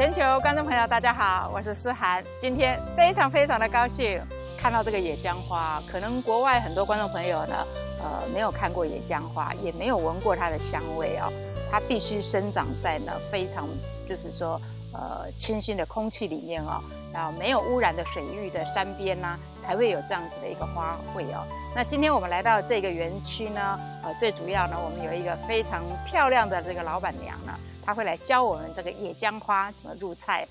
全球观众朋友，大家好，我是思涵。今天非常的高兴看到这个野姜花。可能国外很多观众朋友呢，没有看过野姜花，也没有闻过它的香味哦。它必须生长在呢非常就是说清新的空气里面哦，然后没有污染的水域的山边呐，才会有这样子的一个花卉哦。那今天我们来到这个园区呢，最主要呢，我们有一个非常漂亮的这个老板娘呢。他会来教我们这个野姜花怎么入菜。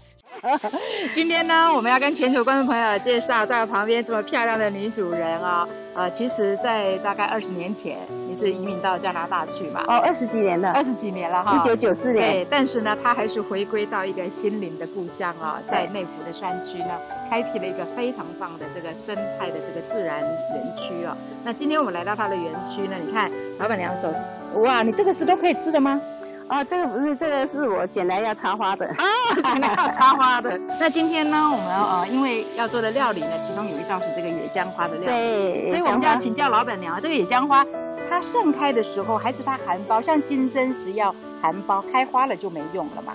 今天呢，我们要跟全球观众朋友介绍在我旁边这么漂亮的女主人啊、其实，在大概20年前，你是移民到加拿大去嘛？哦，20几年了，20几年了哈。1994年。对，但是呢，她还是回归到一个心灵的故乡啊，在内湖的山区呢，开辟了一个非常棒的这个生态的这个自然园区哦。那今天我们来到她的园区呢，你看老板娘手，哇，你这个是都可以吃的吗？哦，这个不是，这个是我捡来要插花的啊，捡来要插花的。那今天呢，我们因为要做的料理呢，其中有一道是这个野姜花的料理，对，所以我们就要请教老板娘，这个野姜花它盛开的时候，还是它含苞？像金针石要含苞，开花了就没用了嘛。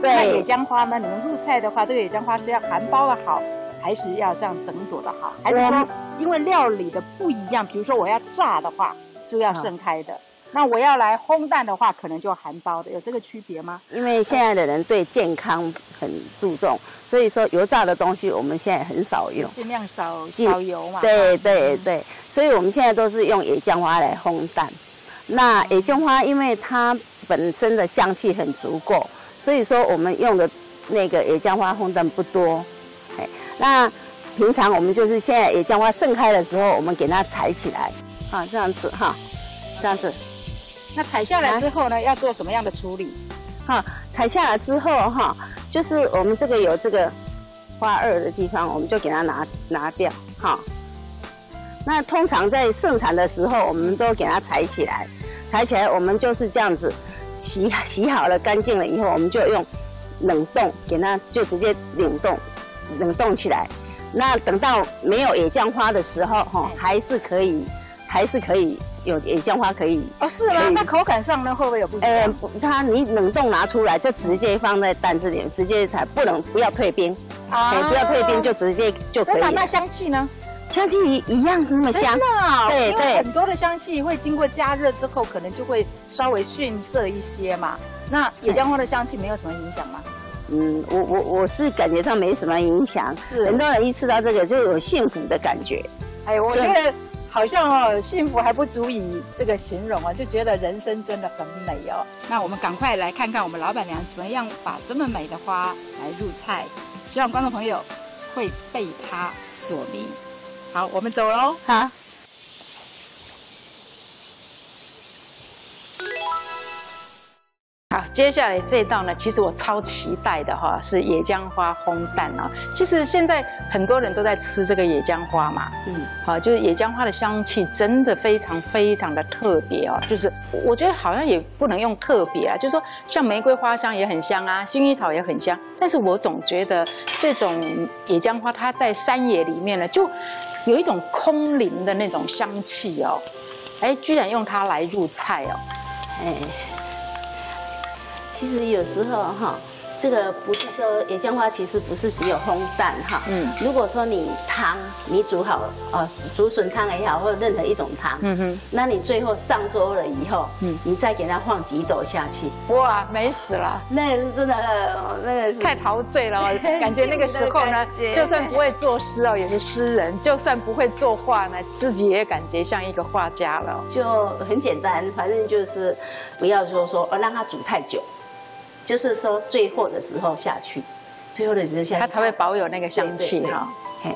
对。那野姜花呢？你们入菜的话，这个野姜花是要含苞的好，还是要这样整朵的好？还是说因为料理的不一样？比如说我要炸的话，就要盛开的。那我要来烘蛋的话，可能就含苞的，有这个区别吗？因为现在的人对健康很注重，所以说油炸的东西我们现在很少用，尽量少油嘛。对对对，所以我们现在都是用野姜花来烘蛋。那野姜花因为它本身的香气很足够，所以说我们用的那个野姜花烘蛋不多。那平常我们就是现在野姜花盛开的时候，我们给它采起来，啊，这样子哈，这样子。那采下来之后呢，要做什么样的处理？哈，采下来之后哈，就是我们这个有这个花萼的地方，我们就给它拿掉哈。那通常在盛产的时候，我们都给它采起来，采起来我们就是这样子洗好了干净了以后，我们就用冷冻给它就直接冷冻起来。那等到没有野姜花的时候哈，还是可以有野姜花可以哦，是吗？那口感上呢会不会有不一样？你冷冻拿出来就直接放在蛋这里，直接采，不要退冰啊，不要退冰就直接就可以了。那香气呢？香气一样那么香。真的啊？对对，很多的香气会经过加热之后，可能就会稍微逊色一些嘛。那野姜花的香气没有什么影响吗？我是感觉上没什么影响，是很多人一吃到这个就有幸福的感觉。哎，我觉得。好像幸福还不足以这个形容就觉得人生真的很美哦。那我们赶快来看看我们老板娘怎么样把这么美的花来入菜，希望观众朋友会被她所迷。好，我们走喽。好。好，接下来这道呢，其实我超期待的哈，是野姜花烘蛋啊。其实现在很多人都在吃这个野姜花嘛，好，就是野姜花的香气真的非常的特别哦。就是我觉得好像也不能用特别啊，就是说像玫瑰花香也很香啊，薰衣草也很香，但是我总觉得这种野姜花它在山野里面呢，就有一种空灵的那种香气哦。哎，居然用它来入菜哦，哎。其实有时候哈，这个不是说野姜花，其实不是只有烘蛋哈。如果说你汤你煮好竹笋汤也好，或者任何一种汤，那你最后上桌了以后，你再给它放几斗下去，哇，美死了！那个是真的，那个是太陶醉了感觉那个时候呢，就算不会作诗也是诗人；就算不会作画呢，自己也感觉像一个画家了。就很简单，反正就是不要说让它煮太久。就是说最后的时候下去，最后的时候下去，它才会保有那个香气哈。嘿，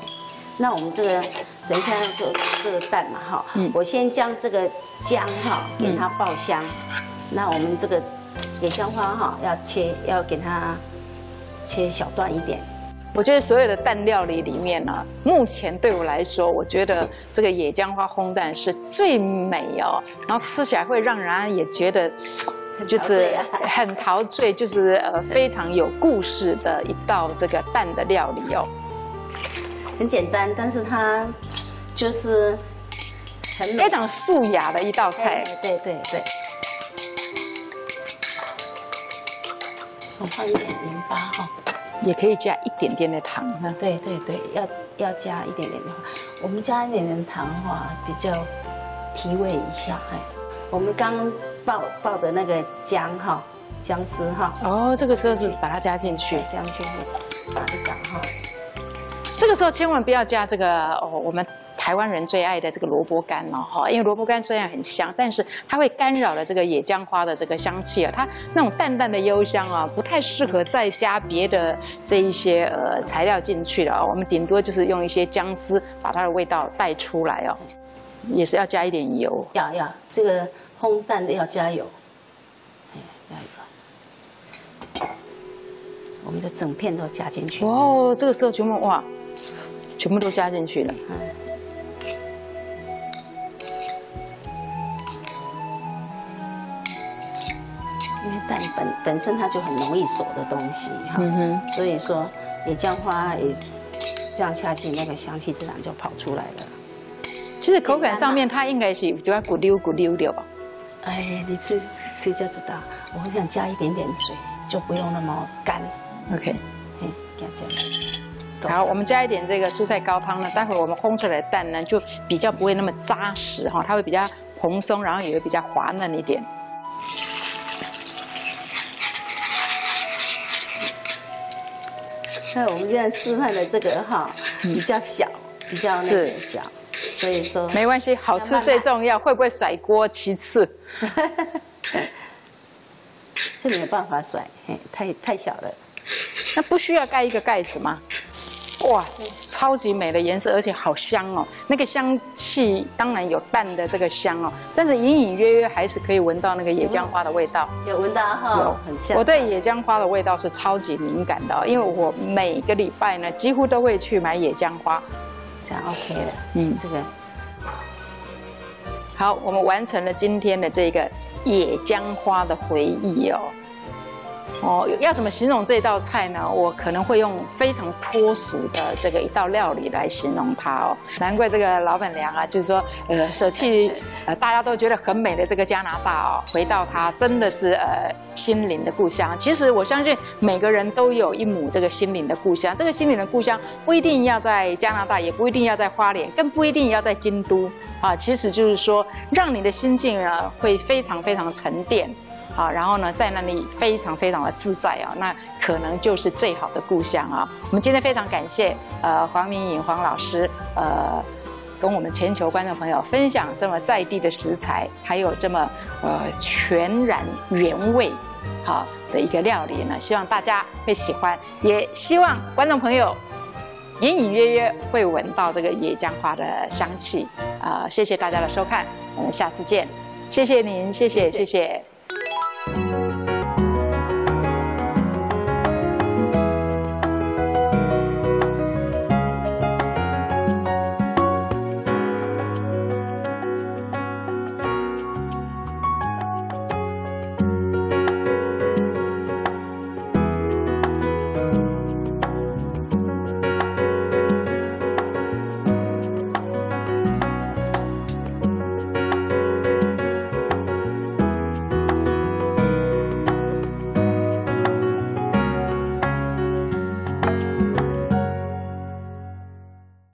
那我们这个等一下要做这个蛋嘛哈，我先将这个姜哈给它爆香，那我们这个野姜花哈要给它切小段一点。我觉得所有的蛋料理里面呢，目前对我来说，我觉得这个野姜花烘蛋是最美哦，然后吃起来会让人也觉得。就是很陶醉，就是非常有故事的一道这个蛋的料理哦。很简单，但是它就是很非常素雅的一道菜。对对对。放一点淋巴哈，也可以加一点点的糖哈。对对对，要加一点点的话，我们加一点点糖的话比较提味一下。哎，我们刚爆的那个姜哈，姜丝哈。哦，这个时候是把它加进去，这样去打一打哈。这个时候千万不要加这个我们台湾人最爱的这个萝卜干哦哈，因为萝卜干虽然很香，但是它会干扰了这个野姜花的这个香气啊，它那种淡淡的幽香啊，不太适合再加别的这一些材料进去了。我们顶多就是用一些姜丝把它的味道带出来哦，也是要加一点油。要这个烘蛋的要加油，加油。我们的整片都加进去。哦，这个时候全部都加进去了。因为蛋本身它就很容易锁的东西哈，所以说野姜花也这样下去，那个香气自然就跑出来了。其实口感上面它应该是就要咕溜咕溜的吧。哎，你吃就知道。我很想加一点点水，就不用那么干。OK， 给它加。好，我们加一点这个蔬菜高汤呢，待会儿我们烘出来的蛋呢，就比较不会那么扎实哈，它会比较蓬松，然后也会比较滑嫩一点。那我们现在示范的这个哈比较小，比较那个小，所以说没关系，好吃最重要，会不会甩锅其次。这没有办法甩，太小了。那不需要盖一个盖子吗？哇，超级美的颜色，而且好香哦！那个香气当然有蛋的这个香哦，但是隐隐约约还是可以闻到那个野姜花的味道。有闻到哈？有，很香。我对野姜花的味道是超级敏感的，因为我每个礼拜呢几乎都会去买野姜花。这样 OK 了。这个好，我们完成了今天的这个野姜花的回忆哦。要怎么形容这道菜呢？我可能会用非常脱俗的这个一道料理来形容它哦。难怪这个老板娘啊，就是说，舍弃大家都觉得很美的这个加拿大哦，回到它真的是心灵的故乡。其实我相信每个人都有一亩这个心灵的故乡。这个心灵的故乡不一定要在加拿大，也不一定要在花莲，更不一定要在京都啊。其实就是说，让你的心境呢会非常非常沉淀。然后呢，在那里非常非常的自在啊，那可能就是最好的故乡啊。我们今天非常感谢黄明颖黄老师跟我们全球观众朋友分享这么在地的食材，还有这么全然原味的一个料理呢，希望大家会喜欢，也希望观众朋友隐隐约约会闻到这个野姜花的香气谢谢大家的收看，我们下次见，谢谢您，谢谢。